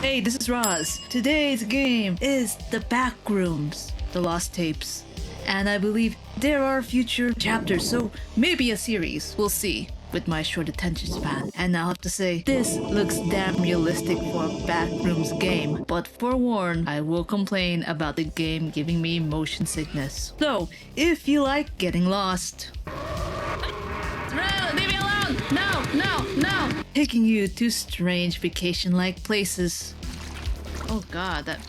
Hey, this is Raz. Today's game is the Backrooms, the Lost Tapes. And I believe there are future chapters, so maybe a series. We'll see with my short attention span. And I'll have to say, this looks damn realistic for a Backrooms game. But forewarned, I will complain about the game giving me motion sickness. So, if you like getting lost... Leave me alone! No! Taking you to strange vacation-like places. Oh god, that...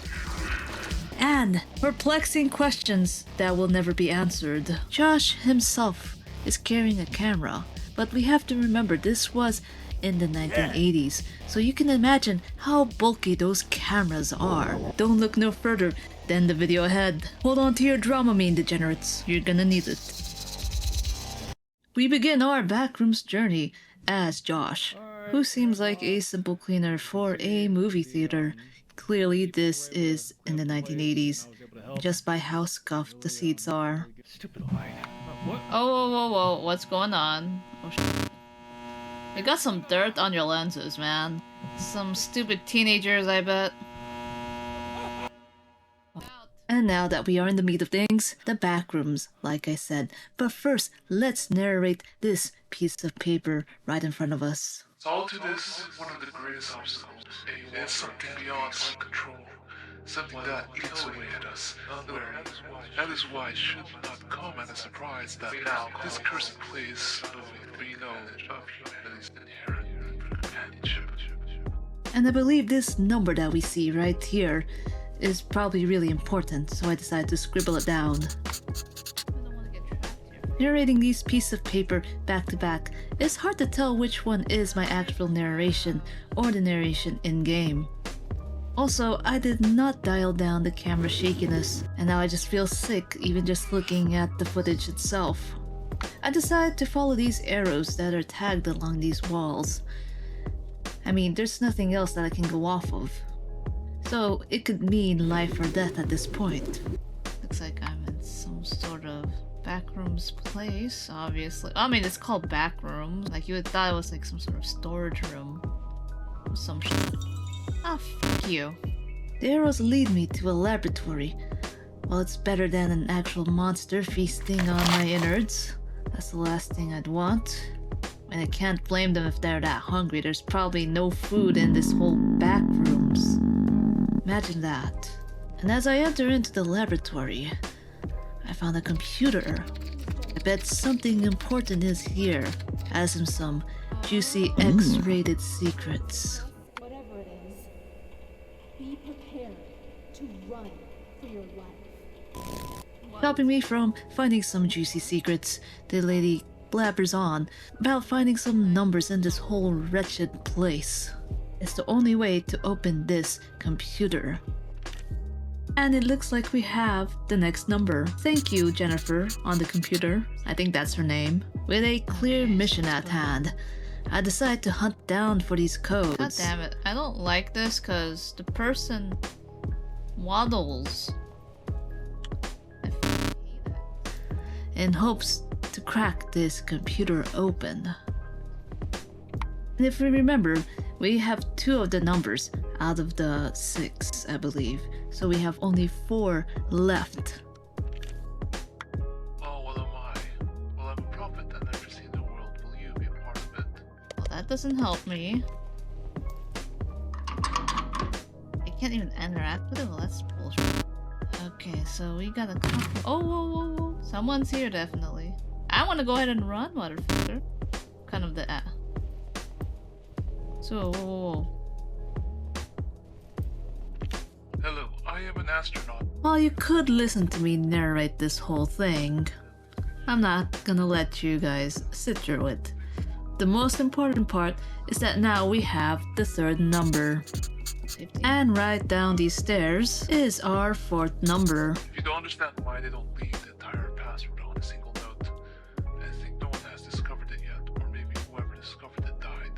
And perplexing questions that will never be answered. Josh himself is carrying a camera, but we have to remember this was in the 1980s, so you can imagine how bulky those cameras are. Don't look no further than the video ahead. Hold on to your Dramamine, degenerates. You're gonna need it. We begin our Backrooms journey as Josh, who seems like a simple cleaner for a movie theater. Clearly this is in the 1980s, just by how scuffed the seats are. Oh, whoa, what's going on? Oh, shit. You got some dirt on your lenses, man. Some stupid teenagers, I bet. And now that we are in the meat of things, the Backrooms, like I said. But first, let's narrate this piece of paper right in front of us. All to this, one of the greatest obstacles is something beyond our control, something that eats away at us. That is why it should not come as a surprise that this cursed place we know of humanity's inherent companionship. And I believe this number that we see right here is probably really important, so I decided to scribble it down. Narrating these pieces of paper back to back, it's hard to tell which one is my actual narration or the narration in-game. Also, I did not dial down the camera shakiness, and now I just feel sick even just looking at the footage itself. I decided to follow these arrows that are tagged along these walls. I mean, there's nothing else that I can go off of. So, it could mean life or death at this point. Looks like I'm in some sort of Backrooms place, obviously. I mean, it's called Backrooms. Like, you would thought it was like some sort of storage room. Or some shit. Ah, fuck you. The arrows lead me to a laboratory. Well, it's better than an actual monster feasting on my innards. That's the last thing I'd want. And I can't blame them if they're that hungry. There's probably no food in this whole Backrooms. Imagine that. And as I enter into the laboratory, I found a computer. I bet something important is here, as in some juicy X-rated secrets. Whatever it is, be prepared to run for your life. Stopping me from finding some juicy secrets, the lady blabbers on about finding some numbers in this whole wretched place. It's the only way to open this computer. And it looks like we have the next number. Thank you, Jennifer, on the computer. I think that's her name. With a clear mission at hand, I decide to hunt down for these codes. God damn it. I don't like this because the person waddles. I hate it. In hopes to crack this computer open. And if we remember, we have 2 of the numbers out of the 6, I believe. So we have only 4 left. Oh, what am I? Well, I'm a prophet that never seen the world. Will you be part of it? Well, that doesn't help me. I can't even interact with it? Well, that's bullshit. Okay, so we gotta... Oh, whoa. Someone's here, definitely. I want to go ahead and run, motherfucker. Kind of the... So, whoa. Hello, I am an astronaut. While you could listen to me narrate this whole thing, I'm not gonna let you guys sit through it. The most important part is that now we have the 3rd number. 15. And right down these stairs is our 4th number. If you don't understand why they don't leave the entire password on a single note, I think no one has discovered it yet, or maybe whoever discovered it died.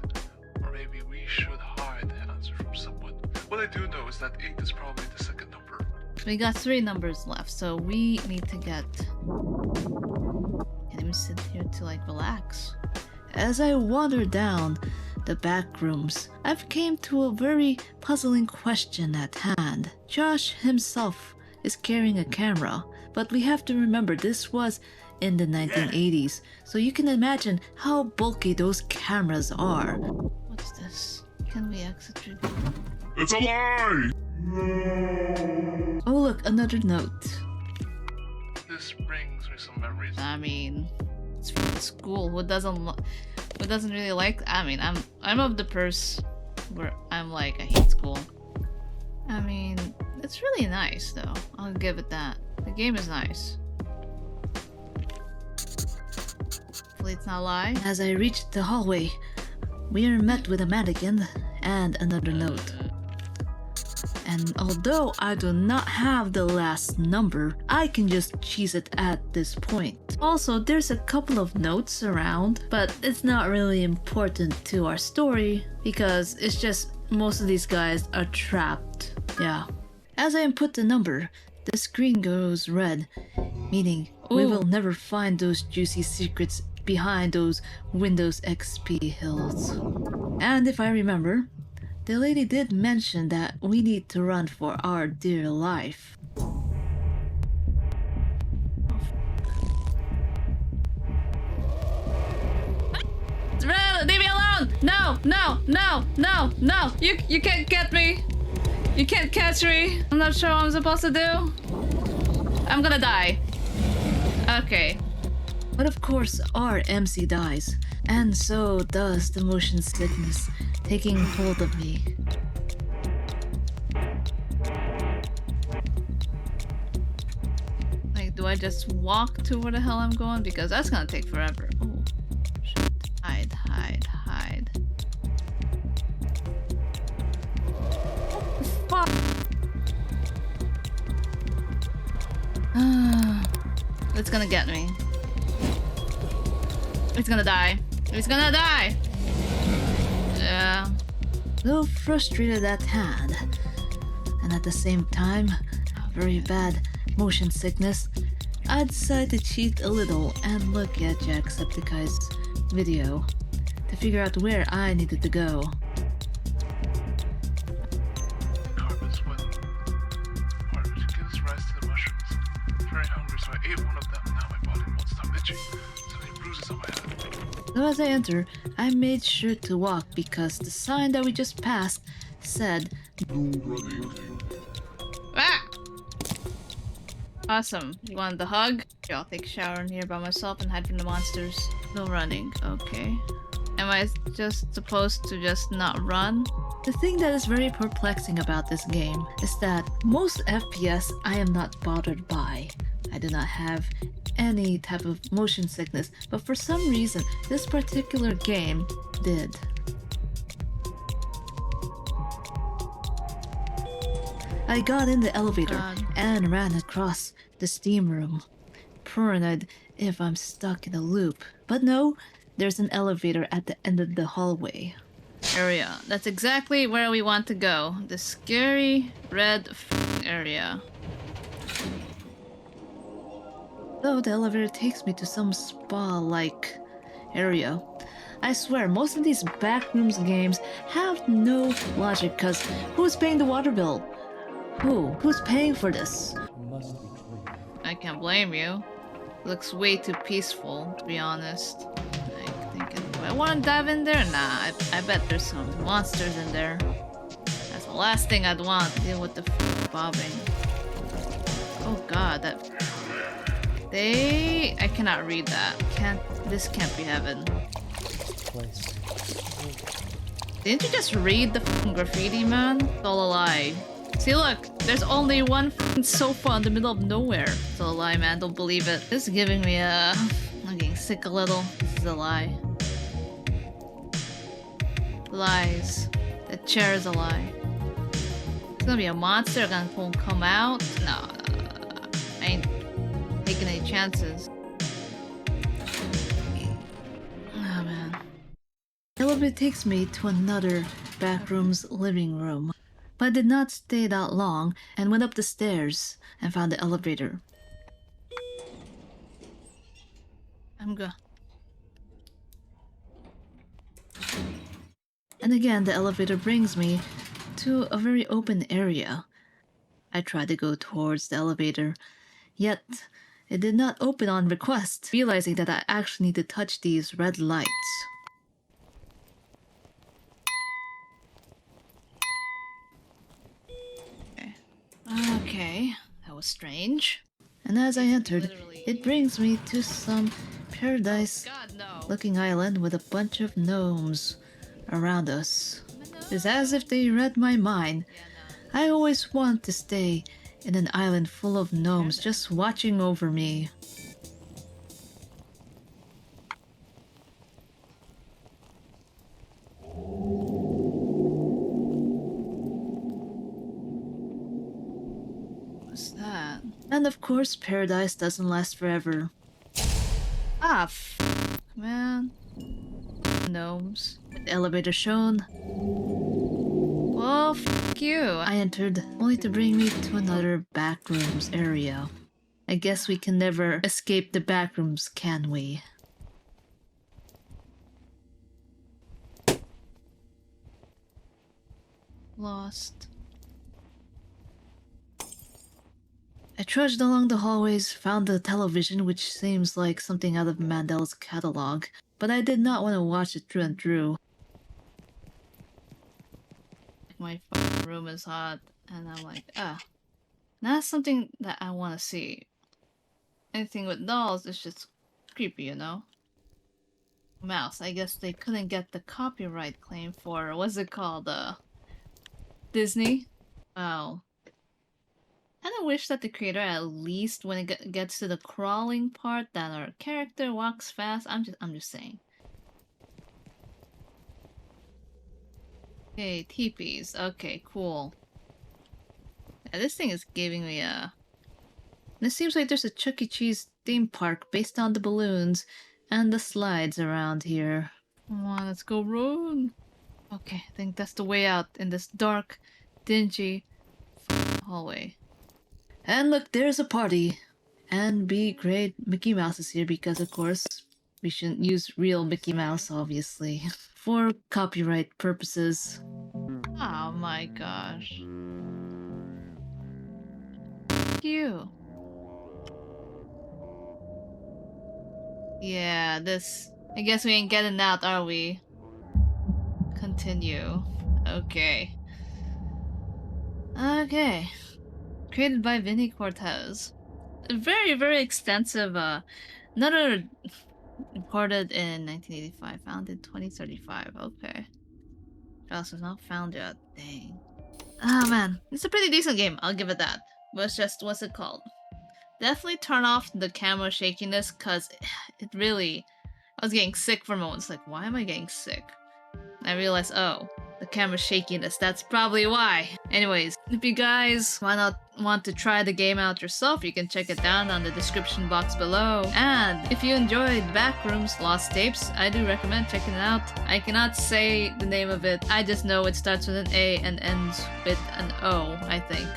Or maybe we should hide the answer from someone. What I do know is that 8 is probably the 2nd number. We got 3 numbers left, so we need to get... Can't even sit here to like relax. As I wander down the Backrooms, I've came to a very puzzling question at hand. Josh himself is carrying a camera, but we have to remember this was in the 1980s, so you can imagine how bulky those cameras are. What's this? Can we exit through? It's a lie! Oh look, another note. This brings me some memories. I mean, it's from the school. Who doesn't really like? I mean, I'm of the purse where I'm like, I hate school. I mean, it's really nice though. I'll give it that. The game is nice. Hopefully it's not a lie. As I reached the hallway, we are met with a mannequin and another note. And although I do not have the last number, I can just cheese it at this point. Also, there's a couple of notes around, but it's not really important to our story because it's just most of these guys are trapped. Yeah. As I input the number, the screen goes red, meaning we will never find those juicy secrets behind those Windows XP hills. And if I remember, the lady did mention that we need to run for our dear life. Leave me alone! No, no, no, no, no! You can't get me! You can't catch me! I'm not sure what I'm supposed to do. I'm gonna die. Okay. But of course, our MC dies, and so does the motion sickness taking hold of me. Like, do I just walk to where the hell I'm going? Because that's gonna take forever. Oh, shit. Hide, hide, hide. Fuck! It's gonna get me. It's gonna die. It's gonna die! Yeah. So frustrated at hand, and at the same time, very bad motion sickness, I decided to cheat a little and look at Jacksepticeye's video to figure out where I needed to go. Carpet sweating. Part which gives rise to the mushrooms. I'm very hungry, so I ate one of them. Now my body won't stop itching. So many bruises on my head. So as I enter, I made sure to walk because the sign that we just passed said ah! Awesome. You want the hug? I'll take a shower in here by myself and hide from the monsters. No running. Okay. Am I just supposed to just not run? The thing that is very perplexing about this game is that most FPS I am not bothered by. I do not have any type of motion sickness, but for some reason this particular game did. I got in the elevator and ran across the steam room, paranoid if I'm stuck in a loop. But no, there's an elevator at the end of the hallway. Area. That's exactly where we want to go. The scary red area. So the elevator takes me to some spa-like area. I swear, most of these Backrooms games have no logic, cause who's paying the water bill? Who's paying for this? I can't blame you. Looks way too peaceful, to be honest. Like, thinking, do I want to dive in there? Nah, I bet there's some monsters in there. That's the last thing I'd want, deal with the bobbing. Oh god, that... I cannot read that. This can't be heaven. Didn't you just read the graffiti, man? It's all a lie. See, look, there's only one sofa in the middle of nowhere. It's all a lie, man. Don't believe it. This is giving me I'm getting sick a little. This is a lie. Lies. The chair is a lie. It's gonna be a monster gonna come out. No. I ain't taking any chances. Oh man. The elevator takes me to another Backrooms living room. But I did not stay that long and went up the stairs and found the elevator. I'm good. And again, the elevator brings me to a very open area. I try to go towards the elevator, yet it did not open on request, realizing that I actually need to touch these red lights. Okay, that was strange. And as I entered, it brings me to some paradise-looking island with a bunch of gnomes around us. It's as if they read my mind. I always want to stay in an island full of gnomes just watching over me. What's that? And of course, paradise doesn't last forever. Ah, man. Gnomes. With the elevator shown. Well, f*** you. I entered, only to bring me to another Backrooms area. I guess we can never escape the Backrooms, can we? Lost. I trudged along the hallways, found the television, which seems like something out of Mandela's catalog, but I did not want to watch it through and through. My fucking room is hot, and I'm like, that's something that I want to see. Anything with dolls is just creepy, you know? Mouse, I guess they couldn't get the copyright claim for, what's it called, Disney? Wow. I kinda wish that the creator, at least when it gets to the crawling part, that our character walks fast. I'm just saying. Okay, teepees. Okay, cool. Yeah, this thing is giving me a... And it seems like there's a Chuck E. Cheese theme park based on the balloons and the slides around here. Come on, let's go run. Okay, I think that's the way out in this dark, dingy hallway. And look, there's a party. And be great, Mickey Mouse is here because, of course, we shouldn't use real Mickey Mouse, obviously, for copyright purposes. Oh my gosh. Fuck you. Yeah, this... I guess we ain't getting out, are we? Continue. Okay. Okay. Created by Vinny Cortez. Very, very extensive, another recorded in 1985, found in 2035, okay. Also not found yet, dang. Ah man, it's a pretty decent game, I'll give it that. But it's just, what's it called? Definitely turn off the camera shakiness, cause it really... I was getting sick for moments, like, why am I getting sick? I realized, oh, the camera shakiness, that's probably why. Anyways, if you guys want to try the game out yourself, you can check it down on the description box below. And if you enjoyed Backrooms Lost Tapes, I do recommend checking it out. I cannot say the name of it, I just know it starts with an A and ends with an O, I think.